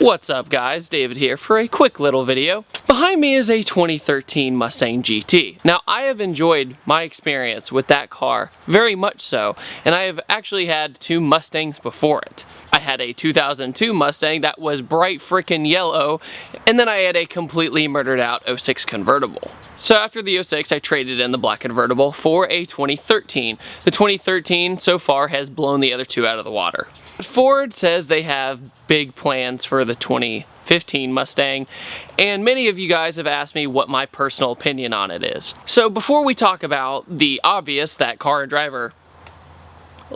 What's up guys, David here for a quick little video. Behind me is a 2013 Mustang GT. Now I have enjoyed my experience with that car very much so, and I have actually had two Mustangs before it. I had a 2002 Mustang that was bright frickin' yellow, and then I had a completely murdered out 06 convertible. So after the 06 I traded in the black convertible for a 2013. The 2013 so far has blown the other two out of the water. Ford says they have big plans for the 2015 Mustang, and many of you guys have asked me what my personal opinion on it is. So before we talk about the obvious that Car and Driver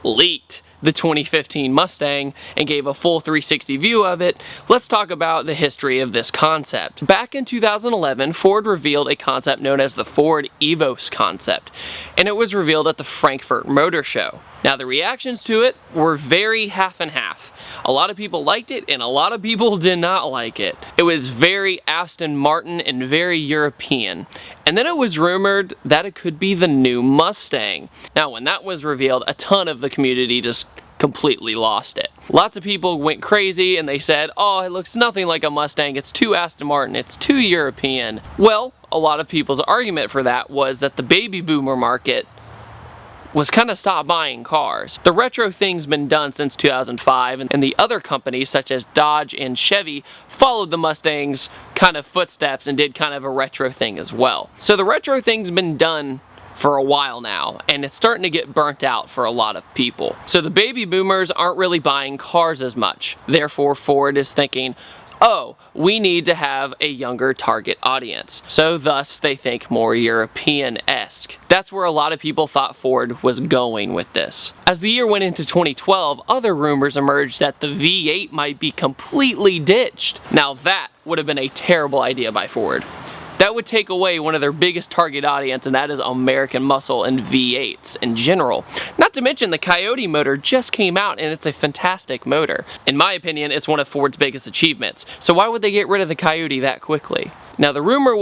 leaked the 2015 Mustang and gave a full 360 view of it, let's talk about the history of this concept. Back in 2011, Ford revealed a concept known as the Ford Evos concept, and it was revealed at the Frankfurt Motor Show. Now the reactions to it were very half and half. A lot of people liked it and a lot of people did not like it. It was very Aston Martin and very European. And then it was rumored that it could be the new Mustang. Now when that was revealed, a ton of the community just completely lost it. Lots of people went crazy and they said, oh, it looks nothing like a Mustang, it's too Aston Martin, it's too European. Well, a lot of people's argument for that was that the baby boomer market was kind of stopped buying cars. The retro thing's been done since 2005, and the other companies such as Dodge and Chevy followed the Mustang's kind of footsteps and did kind of a retro thing as well. So the retro thing's been done for a while now, and it's starting to get burnt out for a lot of people. So the baby boomers aren't really buying cars as much. Therefore, Ford is thinking, oh, we need to have a younger target audience. So thus they think more European-esque. That's where a lot of people thought Ford was going with this. As the year went into 2012, other rumors emerged that the V8 might be completely ditched. Now that would have been a terrible idea by Ford. That would take away one of their biggest target audience, and that is American muscle and V8s in general. Not to mention the Coyote Motor just came out and it's a fantastic motor. In my opinion, it's one of Ford's biggest achievements. So why would they get rid of the Coyote that quickly? Now the rumor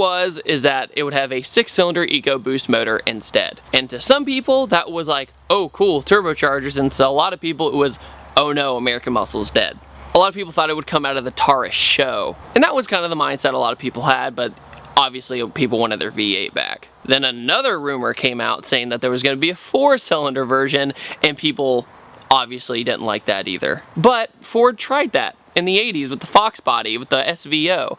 is that it would have a 6-cylinder EcoBoost motor instead. And to some people that was like, oh cool, turbochargers, and to a lot of people it was, oh no, American muscle's dead. A lot of people thought it would come out of the Taurus show. And that was kind of the mindset a lot of people had, but obviously people wanted their V8 back. Then another rumor came out saying that there was going to be a 4-cylinder version, and people obviously didn't like that either. But Ford tried that in the 80s with the Fox body, with the SVO.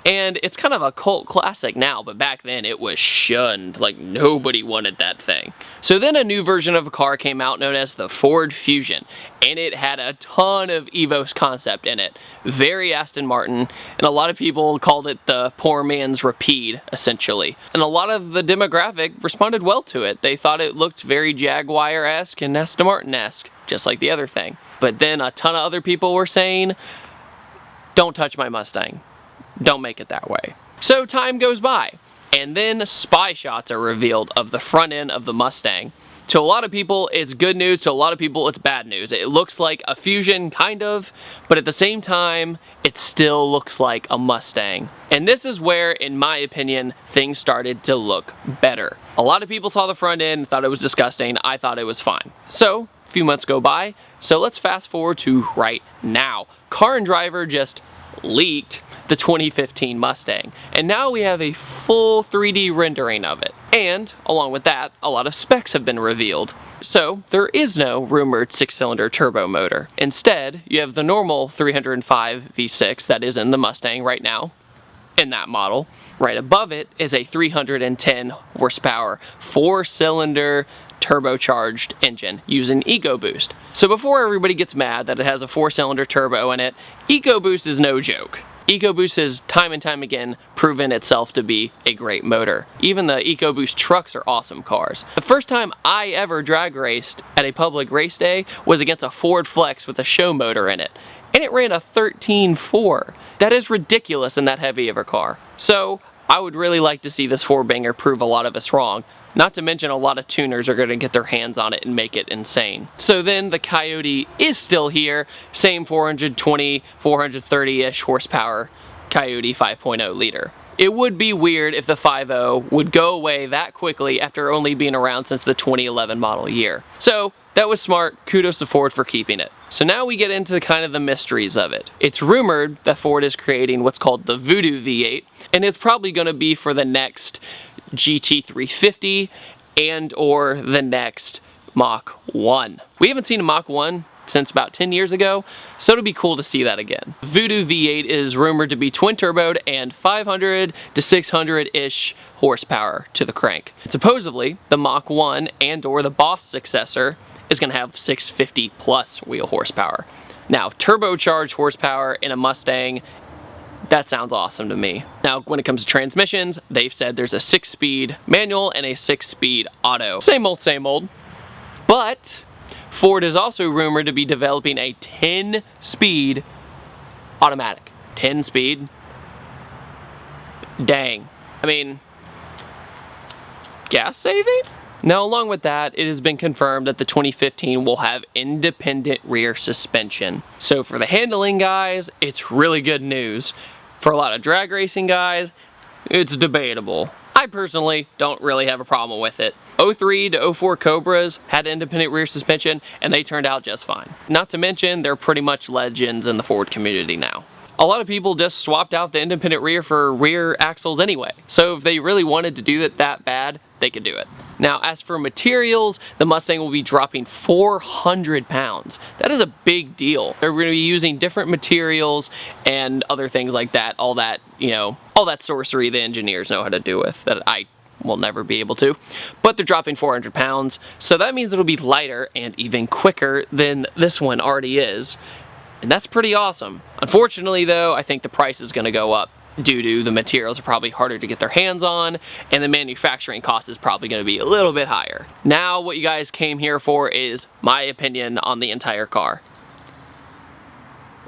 And it's kind of a cult classic now, but back then it was shunned. Like nobody wanted that thing. So then a new version of a car came out known as the Ford Fusion, and it had a ton of Evos concept in it. Very Aston Martin, and a lot of people called it the poor man's Rapide, essentially. And a lot of the demographic responded well to it. They thought it looked very Jaguar-esque and Aston Martin-esque, just like the other thing. But then a ton of other people were saying, don't touch my Mustang. Don't make it that way. So time goes by, and then spy shots are revealed of the front end of the Mustang. To a lot of people, it's good news. To a lot of people, it's bad news. It looks like a Fusion, kind of, but at the same time, it still looks like a Mustang. And this is where, in my opinion, things started to look better. A lot of people saw the front end and thought it was disgusting. I thought it was fine. So, a few months go by, so let's fast forward to right now. Car and Driver just leaked the 2015 Mustang, and now we have a full 3D rendering of it. And along with that, a lot of specs have been revealed. So there is no rumored 6-cylinder turbo motor. Instead, you have the normal 305 V6 that is in the Mustang right now, in that model. Right above it is a 310 horsepower 4-cylinder turbocharged engine using EcoBoost. So before everybody gets mad that it has a 4-cylinder turbo in it, EcoBoost is no joke. EcoBoost has time and time again proven itself to be a great motor. Even the EcoBoost trucks are awesome cars. The first time I ever drag raced at a public race day was against a Ford Flex with a show motor in it, and it ran a 13.4. That is ridiculous in that heavy of a car. So I would really like to see this 4-banger prove a lot of us wrong. Not to mention a lot of tuners are going to get their hands on it and make it insane. So then the Coyote is still here, same 420, 430-ish horsepower Coyote 5.0 liter. It would be weird if the 5.0 would go away that quickly after only being around since the 2011 model year. So That was smart. Kudos to Ford for keeping it. So now we get into kind of the mysteries of it. It's rumored that Ford is creating what's called the Voodoo V8, and it's probably going to be for the next GT350 and or the next Mach 1. We haven't seen a Mach 1 since about 10 years ago, so it'll be cool to see that again. Voodoo V8 is rumored to be twin turboed and 500 to 600-ish horsepower to the crank. Supposedly, the Mach 1 and or the Boss successor is going to have 650 plus wheel horsepower. Now, turbocharged horsepower in a Mustang, that sounds awesome to me. Now, when it comes to transmissions, they've said there's a 6-speed manual and a 6-speed auto. Same old. But Ford is also rumored to be developing a 10-speed automatic. 10-speed? Dang. I mean, gas saving? Now, along with that, it has been confirmed that the 2015 will have independent rear suspension. So for the handling guys, it's really good news. For a lot of drag racing guys, it's debatable. I personally don't really have a problem with it. 03 to 04 Cobras had independent rear suspension and they turned out just fine. Not to mention, they're pretty much legends in the Ford community now. A lot of people just swapped out the independent rear for rear axles anyway. So if they really wanted to do it that bad, they could do it. Now, as for materials, the Mustang will be dropping 400 pounds. That is a big deal. They're going to be using different materials and other things like that. All that, all that sorcery the engineers know how to do with that I will never be able to. But they're dropping 400 pounds. So that means it'll be lighter and even quicker than this one already is. And that's pretty awesome. Unfortunately though, I think the price is going to go up due to the materials are probably harder to get their hands on and the manufacturing cost is probably going to be a little bit higher. Now what you guys came here for is my opinion on the entire car.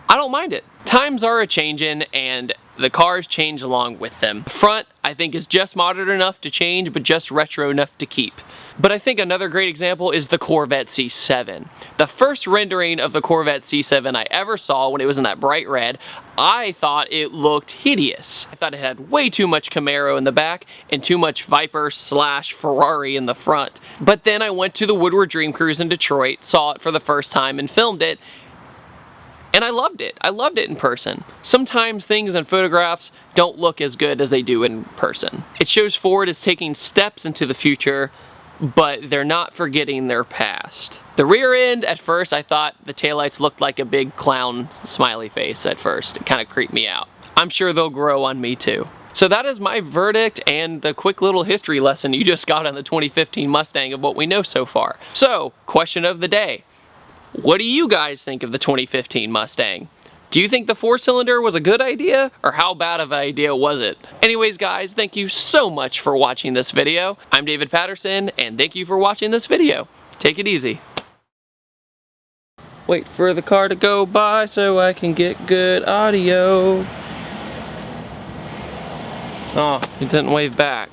I don't mind it. Times are a-changin' and the cars change along with them. The front, I think, is just modern enough to change, but just retro enough to keep. But I think another great example is the Corvette C7. The first rendering of the Corvette C7 I ever saw when it was in that bright red, I thought it looked hideous. I thought it had way too much Camaro in the back and too much Viper / Ferrari in the front. But then I went to the Woodward Dream Cruise in Detroit, saw it for the first time and filmed it, and I loved it. I loved it in person. Sometimes things in photographs don't look as good as they do in person. It shows Ford is taking steps into the future, but they're not forgetting their past. The rear end, at first, I thought the taillights looked like a big clown smiley face at first. It kind of creeped me out. I'm sure they'll grow on me too. So that is my verdict and the quick little history lesson you just got on the 2015 Mustang of what we know so far. So, question of the day. What do you guys think of the 2015 Mustang? Do you think the 4-cylinder was a good idea, or how bad of an idea was it? Anyways guys, thank you so much for watching this video. I'm David Patterson, and thank you for watching this video. Take it easy. Wait for the car to go by so I can get good audio. Oh, he didn't wave back.